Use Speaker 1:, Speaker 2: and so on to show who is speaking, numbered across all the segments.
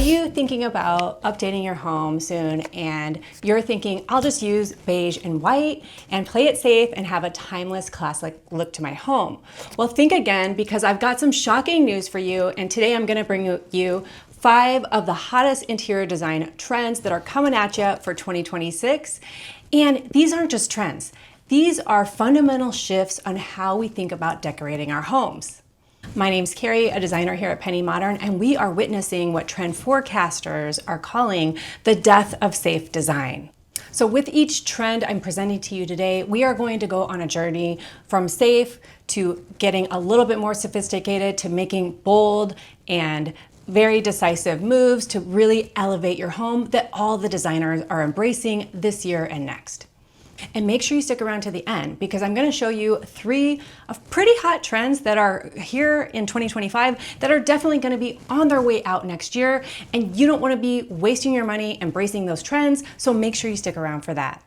Speaker 1: you thinking about updating your home soon and you're thinking, I'll just use beige and white and play it safe and have a timeless classic look to my home? Well, think again, because I've got some shocking news for you, and today I'm gonna bring you 5 of the hottest interior design trends that are coming at you for 2026. And these aren't just trends. These are fundamental shifts on how we think about decorating our homes. My name's Carrie, a designer here at Penny Modern, and we are witnessing what trend forecasters are calling the death of safe design. So with each trend I'm presenting to you today, we are going to go on a journey from safe to getting a little bit more sophisticated to making bold and very decisive moves to really elevate your home that all the designers are embracing this year and next. And make sure you stick around to the end, because I'm going to show you 3 of pretty hot trends that are here in 2025 that are definitely going to be on their way out next year. And you don't want to be wasting your money embracing those trends, so make sure you stick around for that.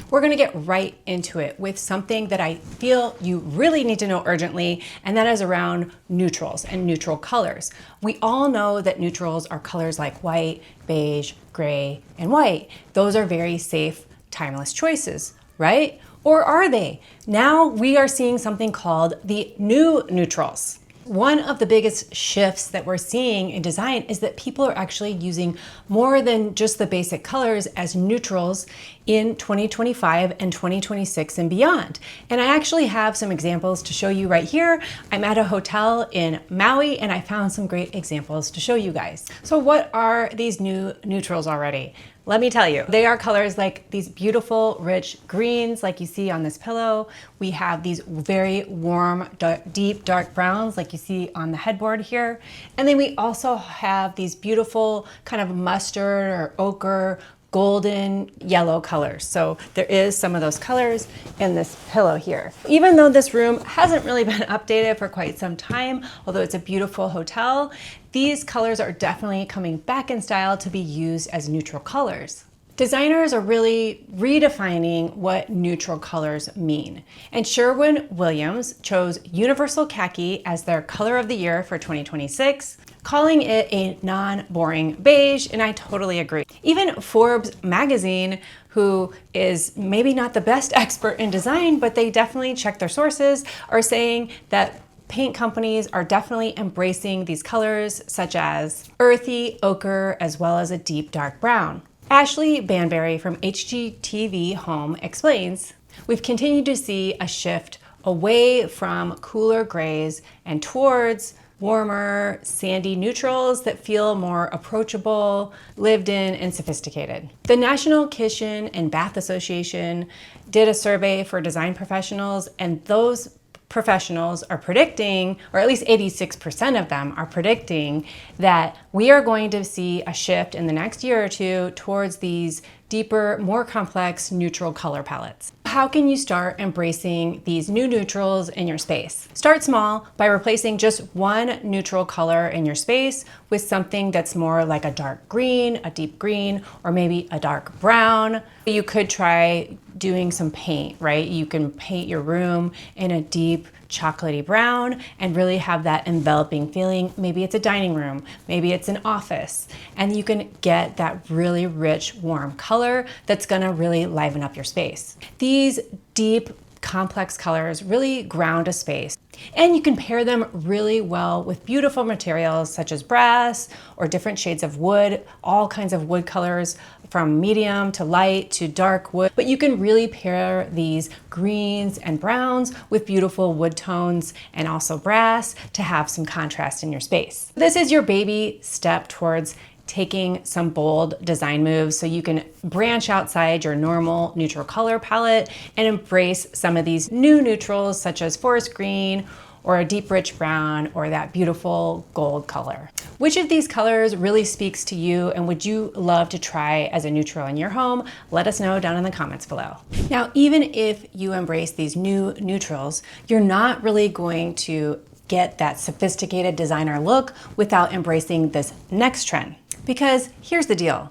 Speaker 1: We're going to get right into it with something that I feel you really need to know urgently, and that is around neutrals and neutral colors. We all know that neutrals are colors like white, beige, gray, and white. Those are very safe, timeless choices, right? Or are they? Now we are seeing something called the new neutrals. One of the biggest shifts that we're seeing in design is that people are actually using more than just the basic colors as neutrals in 2025 and 2026 and beyond. And I actually have some examples to show you right here. I'm at a hotel in Maui and I found some great examples to show you guys. So what are these new neutrals already? Let me tell you, they are colors like these beautiful, rich greens like you see on this pillow. We have these very warm, deep, dark browns like you see on the headboard here. And then we also have these beautiful kind of mustard or ochre, golden yellow colors. So there is some of those colors in this pillow here. Even though this room hasn't really been updated for quite some time, although it's a beautiful hotel, these colors are definitely coming back in style to be used as neutral colors. Designers are really redefining what neutral colors mean. And Sherwin-Williams chose universal khaki as their color of the year for 2026, calling it a non-boring beige, and I totally agree. Even Forbes magazine, who is maybe not the best expert in design, but they definitely check their sources, are saying that paint companies are definitely embracing these colors, such as earthy ochre, as well as a deep dark brown. Ashley Banbury from HGTV Home explains, "We've continued to see a shift away from cooler grays and towards warmer, sandy neutrals that feel more approachable, lived in, and sophisticated." The National Kitchen and Bath Association did a survey for design professionals, and those professionals are predicting, or at least 86% of them are predicting, that we are going to see a shift in the next year or two towards these deeper, more complex neutral color palettes. How can you start embracing these new neutrals in your space? Start small by replacing just one neutral color in your space with something that's more like a dark green, a deep green, or maybe a dark brown. You could try doing some paint, right? You can paint your room in a deep chocolatey brown and really have that enveloping feeling. Maybe it's a dining room, maybe it's an office, and you can get that really rich, warm color that's gonna really liven up your space. These deep, complex colors really ground a space, and you can pair them really well with beautiful materials such as brass or different shades of wood, all kinds of wood colors from medium to light to dark wood. But you can really pair these greens and browns with beautiful wood tones and also brass to have some contrast in your space. This is your baby step towards taking some bold design moves so you can branch outside your normal neutral color palette and embrace some of these new neutrals such as forest green or a deep rich brown or that beautiful gold color. Which of these colors really speaks to you, and would you love to try as a neutral in your home? Let us know down in the comments below. Now, even if you embrace these new neutrals, you're not really going to get that sophisticated designer look without embracing this next trend. Because here's the deal,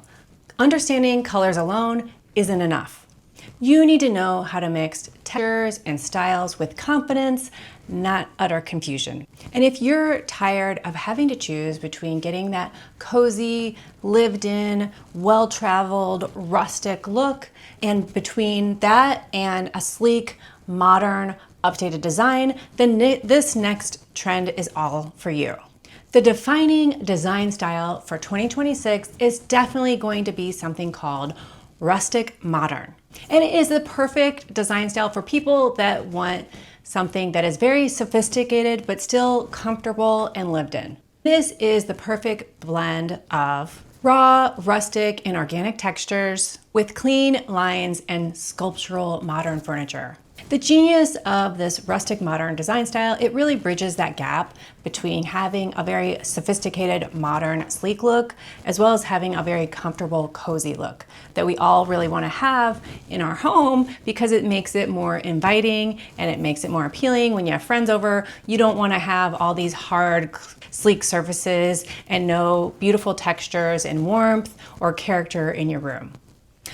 Speaker 1: understanding colors alone isn't enough. You need to know how to mix textures and styles with confidence, not utter confusion. And if you're tired of having to choose between getting that cozy, lived in, well-traveled, rustic look, and between that and a sleek, modern, updated design, then this next trend is all for you. The defining design style for 2026 is definitely going to be something called rustic modern. And it is the perfect design style for people that want something that is very sophisticated but still comfortable and lived in. This is the perfect blend of raw, rustic, and organic textures with clean lines and sculptural modern furniture. The genius of this rustic modern design style, it really bridges that gap between having a very sophisticated, modern, sleek look, as well as having a very comfortable, cozy look that we all really want to have in our home because it makes it more inviting and it makes it more appealing when you have friends over. You don't want to have all these hard, sleek surfaces and no beautiful textures and warmth or character in your room.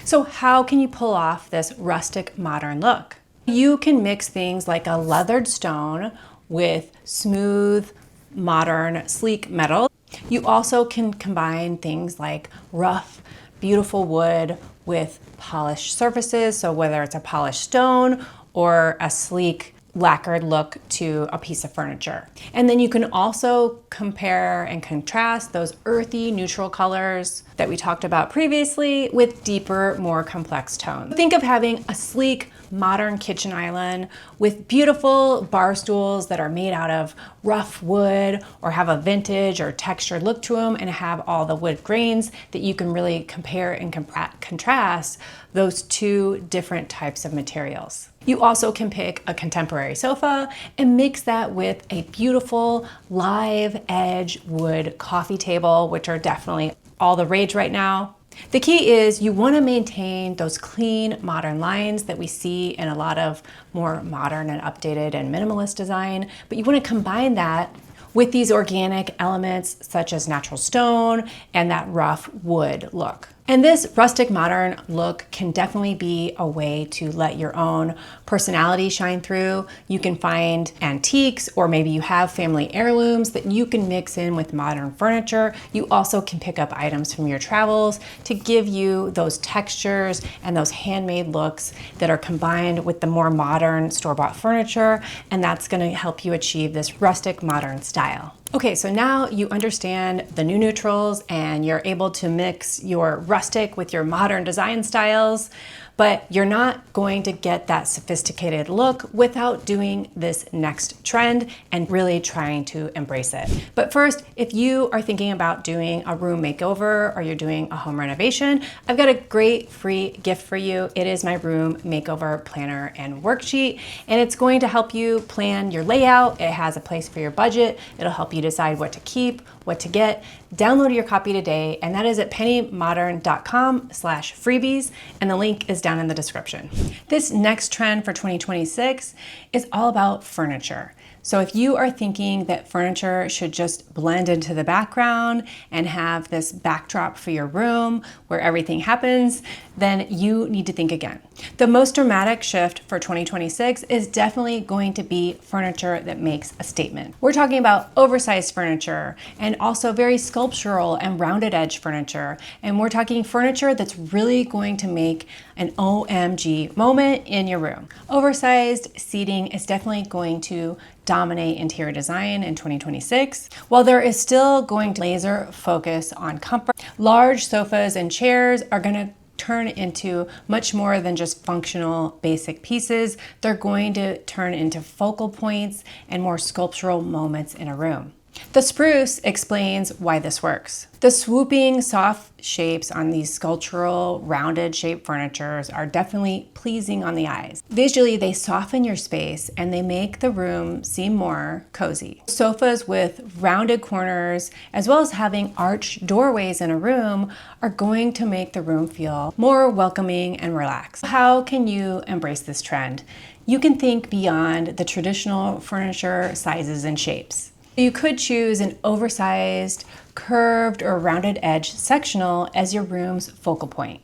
Speaker 1: So how can you pull off this rustic modern look? You can mix things like a leathered stone with smooth, modern, sleek metal. You also can combine things like rough, beautiful wood with polished surfaces. So whether it's a polished stone or a sleek, lacquered look to a piece of furniture. And then you can also compare and contrast those earthy neutral colors that we talked about previously with deeper, more complex tones. Think of having a sleek, modern kitchen island with beautiful bar stools that are made out of rough wood or have a vintage or textured look to them and have all the wood grains that you can really compare and contrast those two different types of materials. You also can pick a contemporary sofa and mix that with a beautiful live edge wood coffee table, which are definitely all the rage right now. The key is you want to maintain those clean, modern lines that we see in a lot of more modern and updated and minimalist design, but you want to combine that with these organic elements such as natural stone and that rough wood look. And this rustic modern look can definitely be a way to let your own personality shine through. You can find antiques, or maybe you have family heirlooms that you can mix in with modern furniture. You also can pick up items from your travels to give you those textures and those handmade looks that are combined with the more modern store-bought furniture, and that's going to help you achieve this rustic modern style. Okay, so now you understand the new neutrals and you're able to mix your rustic with your modern design styles, but you're not going to get that sophisticated look without doing this next trend and really trying to embrace it. But first, if you are thinking about doing a room makeover or you're doing a home renovation, I've got a great free gift for you. It is my room makeover planner and worksheet, and it's going to help you plan your layout. It has a place for your budget. It'll help you decide what to keep, what to get. Download your copy today, and that is at pennymodern.com/freebies, and the link is down in the description. This next trend for 2026 is all about furniture. So if you are thinking that furniture should just blend into the background and have this backdrop for your room where everything happens, then you need to think again. The most dramatic shift for 2026 is definitely going to be furniture that makes a statement. We're talking about oversized furniture and also very sculptural and rounded edge furniture. And we're talking furniture that's really going to make an OMG moment in your room. Oversized seating is definitely going to dominate interior design in 2026. While there is still going to laser focus on comfort, large sofas and chairs are going to turn into much more than just functional basic pieces. They're going to turn into focal points and more sculptural moments in a room. The spruce explains why this works. The swooping, soft shapes on these sculptural, rounded shaped furnitures are definitely pleasing on the eyes. Visually, they soften your space and they make the room seem more cozy. Sofas with rounded corners, as well as having arched doorways in a room, are going to make the room feel more welcoming and relaxed. How can you embrace this trend? You can think beyond the traditional furniture sizes and shapes. You could choose an oversized, curved, or rounded edge sectional as your room's focal point.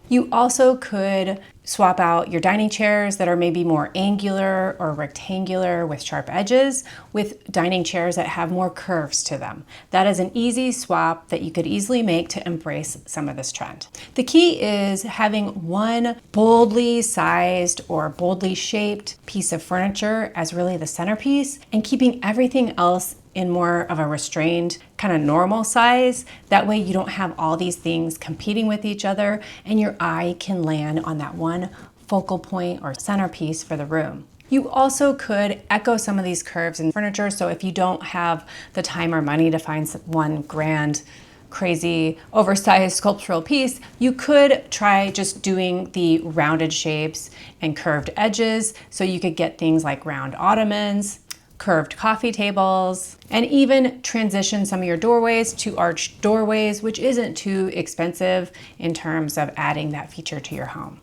Speaker 1: You also could swap out your dining chairs that are maybe more angular or rectangular with sharp edges with dining chairs that have more curves to them. That is an easy swap that you could easily make to embrace some of this trend. The key is having one boldly sized or boldly shaped piece of furniture as really the centerpiece and keeping everything else in more of a restrained kind of normal size. That way you don't have all these things competing with each other and your eye can land on that one focal point or centerpiece for the room. You also could echo some of these curves in furniture. So if you don't have the time or money to find one grand, crazy, oversized sculptural piece, you could try just doing the rounded shapes and curved edges. So you could get things like round ottomans, curved coffee tables, and even transition some of your doorways to arched doorways, which isn't too expensive in terms of adding that feature to your home.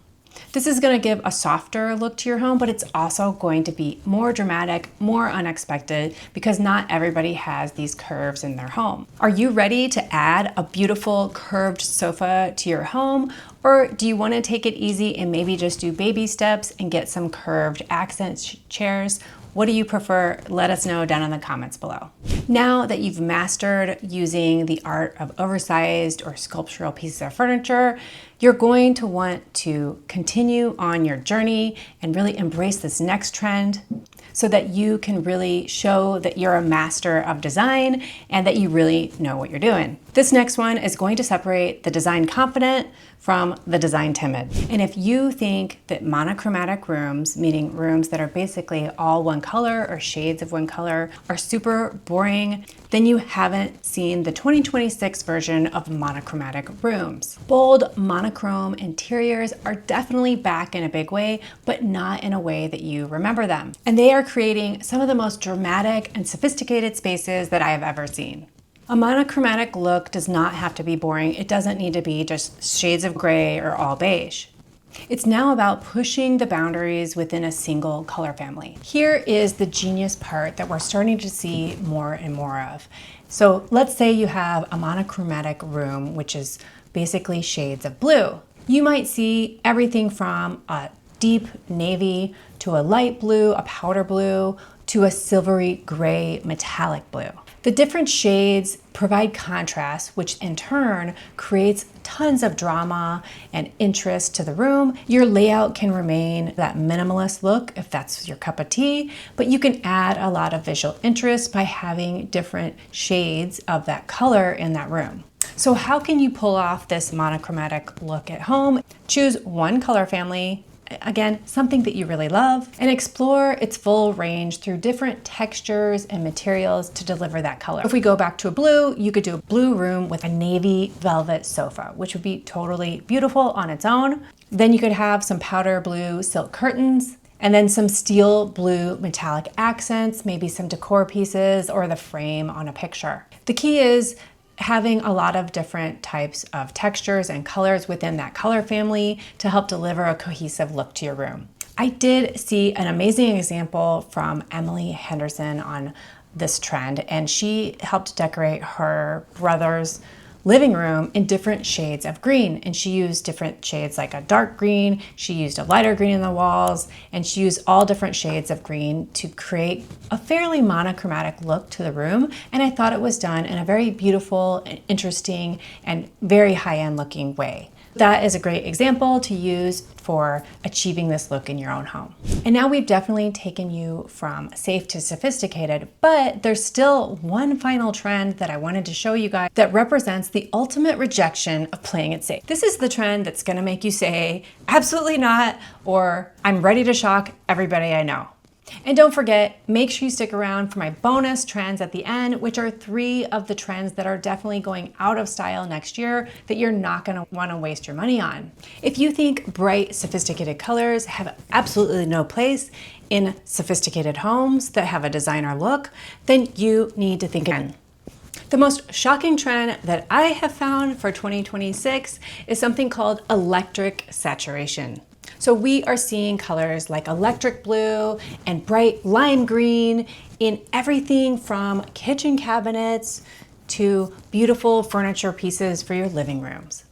Speaker 1: This is going to give a softer look to your home, but it's also going to be more dramatic, more unexpected, because not everybody has these curves in their home. Are you ready to add a beautiful curved sofa to your home? Or do you want to take it easy and maybe just do baby steps and get some curved accent chairs? What do you prefer? Let us know down in the comments below. Now that you've mastered using the art of oversized or sculptural pieces of furniture, you're going to want to continue on your journey and really embrace this next trend so that you can really show that you're a master of design and that you really know what you're doing. This next one is going to separate the design confident from the design timid. And if you think that monochromatic rooms, meaning rooms that are basically all one color or shades of one color, are super boring, then you haven't seen the 2026 version of monochromatic rooms. Bold monochrome interiors are definitely back in a big way, but not in a way that you remember them. And they are creating some of the most dramatic and sophisticated spaces that I have ever seen. A monochromatic look does not have to be boring. It doesn't need to be just shades of gray or all beige. It's now about pushing the boundaries within a single color family. Here is the genius part that we're starting to see more and more of. So let's say you have a monochromatic room, which is basically shades of blue. You might see everything from a deep navy to a light blue, a powder blue, to a silvery gray metallic blue. The different shades provide contrast, which in turn creates tons of drama and interest to the room. Your layout can remain that minimalist look if that's your cup of tea, but you can add a lot of visual interest by having different shades of that color in that room. So how can you pull off this monochromatic look at home? Choose one color family, again, something that you really love, and explore its full range through different textures and materials to deliver that color. If we go back to a blue, you could do a blue room with a navy velvet sofa, which would be totally beautiful on its own. Then you could have some powder blue silk curtains, and then some steel blue metallic accents, maybe some decor pieces or the frame on a picture. The key is having a lot of different types of textures and colors within that color family to help deliver a cohesive look to your room. I did see an amazing example from Emily Henderson on this trend, and she helped decorate her brother's living room in different shades of green. And she used different shades like a dark green, she used a lighter green in the walls, and she used all different shades of green to create a fairly monochromatic look to the room. And I thought it was done in a very beautiful, interesting, and very high-end looking way. That is a great example to use for achieving this look in your own home. And now we've definitely taken you from safe to sophisticated, but there's still one final trend that I wanted to show you guys that represents the ultimate rejection of playing it safe. This is the trend that's gonna make you say, absolutely not, or I'm ready to shock everybody I know. And don't forget, make sure you stick around for my bonus trends at the end, which are 3 of the trends that are definitely going out of style next year that you're not gonna wanna waste your money on. If you think bright, sophisticated colors have absolutely no place in sophisticated homes that have a designer look, then you need to think again. The most shocking trend that I have found for 2026 is something called electric saturation. So we are seeing colors like electric blue and bright lime green in everything from kitchen cabinets to beautiful furniture pieces for your living rooms.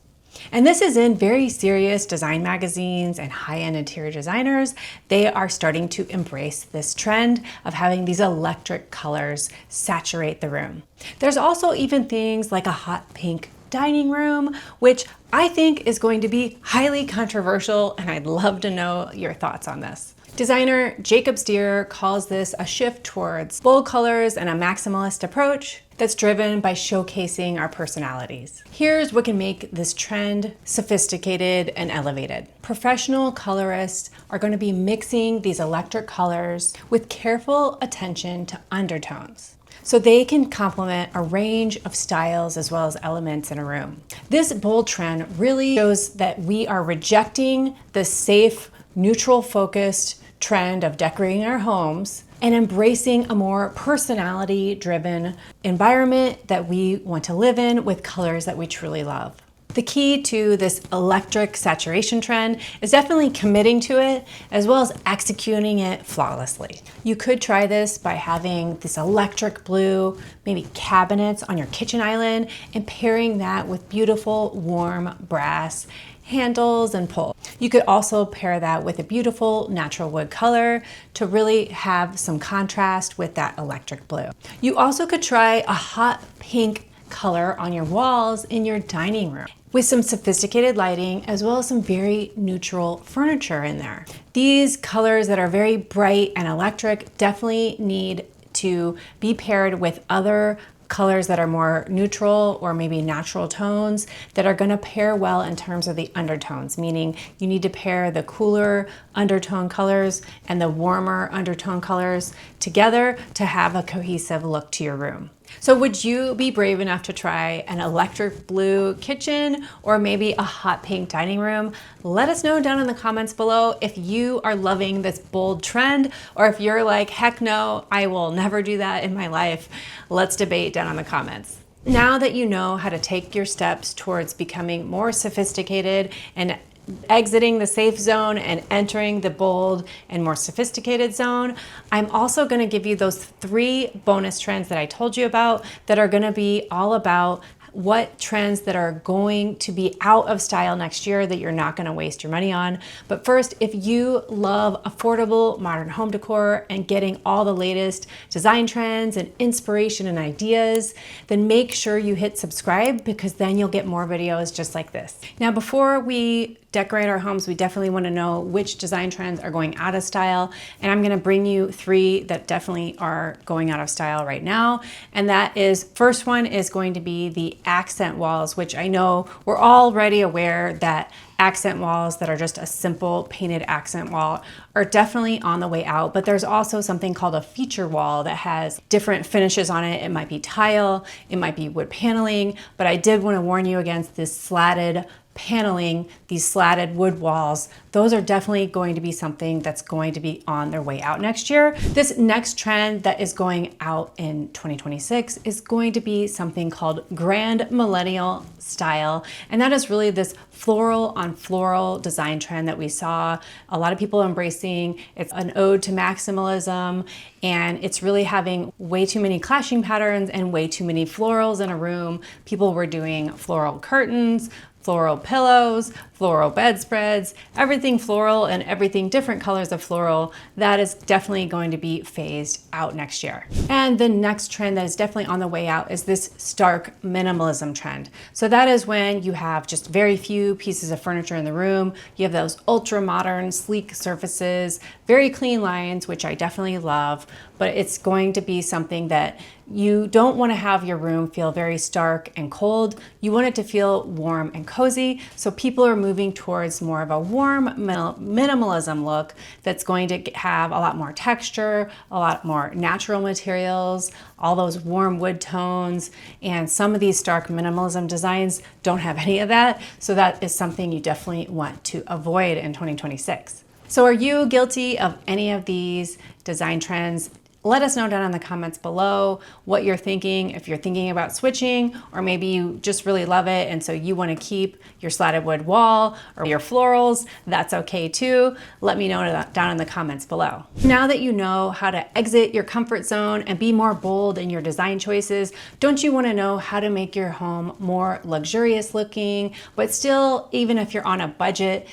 Speaker 1: And this is in very serious design magazines and high-end interior designers. They are starting to embrace this trend of having these electric colors saturate the room. There's also even things like a hot pink dining room, which I think is going to be highly controversial, and I'd love to know your thoughts on this. Designer Jacob Steer calls this a shift towards bold colors and a maximalist approach that's driven by showcasing our personalities. Here's what can make this trend sophisticated and elevated. Professional colorists are going to be mixing these electric colors with careful attention to undertones, so they can complement a range of styles as well as elements in a room. This bold trend really shows that we are rejecting the safe, neutral focused trend of decorating our homes and embracing a more personality-driven environment that we want to live in with colors that we truly love. The key to this electric saturation trend is definitely committing to it as well as executing it flawlessly. You could try this by having this electric blue, maybe cabinets on your kitchen island, and pairing that with beautiful warm brass handles and pull. You could also pair that with a beautiful natural wood color to really have some contrast with that electric blue. You also could try a hot pink color on your walls in your dining room with some sophisticated lighting as well as some very neutral furniture in there. These colors that are very bright and electric definitely need to be paired with other colors that are more neutral or maybe natural tones that are going to pair well in terms of the undertones, meaning you need to pair the cooler undertone colors and the warmer undertone colors together to have a cohesive look to your room. So would you be brave enough to try an electric blue kitchen or maybe a hot pink dining room? Let us know down in the comments below if you are loving this bold trend or if you're like, heck no, I will never do that in my life. Let's debate down in the comments. Now that you know how to take your steps towards becoming more sophisticated and exiting the safe zone and entering the bold and more sophisticated zone, I'm also going to give you those 3 bonus trends that I told you about that are going to be all about what trends that are going to be out of style next year that you're not going to waste your money on. But first, if you love affordable modern home decor and getting all the latest design trends and inspiration and ideas, then make sure you hit subscribe because then you'll get more videos just like this. Now, before we decorate our homes, we definitely want to know which design trends are going out of style. And I'm going to bring you 3 that definitely are going out of style right now. And that is, first one is going to be the accent walls, which I know we're already aware that accent walls that are just a simple painted accent wall are definitely on the way out, but there's also something called a feature wall that has different finishes on it. It might be tile, it might be wood paneling, but I did want to warn you against this slatted paneling, these slatted wood walls. Those are definitely going to be something that's going to be on their way out next year. This next trend that is going out in 2026 is going to be something called grand millennial style. And that is really this floral on floral design trend that we saw a lot of people embracing. It's an ode to maximalism, and it's really having way too many clashing patterns and way too many florals in a room. People were doing floral curtains, floral pillows, floral bedspreads, everything floral and everything different colors of floral. That is definitely going to be phased out next year. And the next trend that is definitely on the way out is this stark minimalism trend. So that is when you have just very few pieces of furniture in the room. You have those ultra modern, sleek surfaces, very clean lines, which I definitely love, but it's going to be something that you don't want to have your room feel very stark and cold. You want it to feel warm and cozy. So people are moving towards more of a warm minimalism look that's going to have a lot more texture, a lot more natural materials, all those warm wood tones. And some of these stark minimalism designs don't have any of that. So that is something you definitely want to avoid in 2026. So are you guilty of any of these design trends? Let us know down in the comments below what you're thinking, if you're thinking about switching, or maybe you just really love it and so you want to keep your slatted wood wall or your florals. That's okay too. Let me know down in the comments below. Now that you know how to exit your comfort zone and be more bold in your design choices, don't you want to know how to make your home more luxurious looking, but still, even if you're on a budget,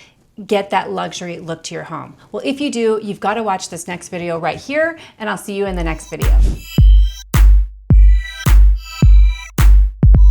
Speaker 1: get that luxury look to your home? Well, if you do, you've got to watch this next video right here, and I'll see you in the next video.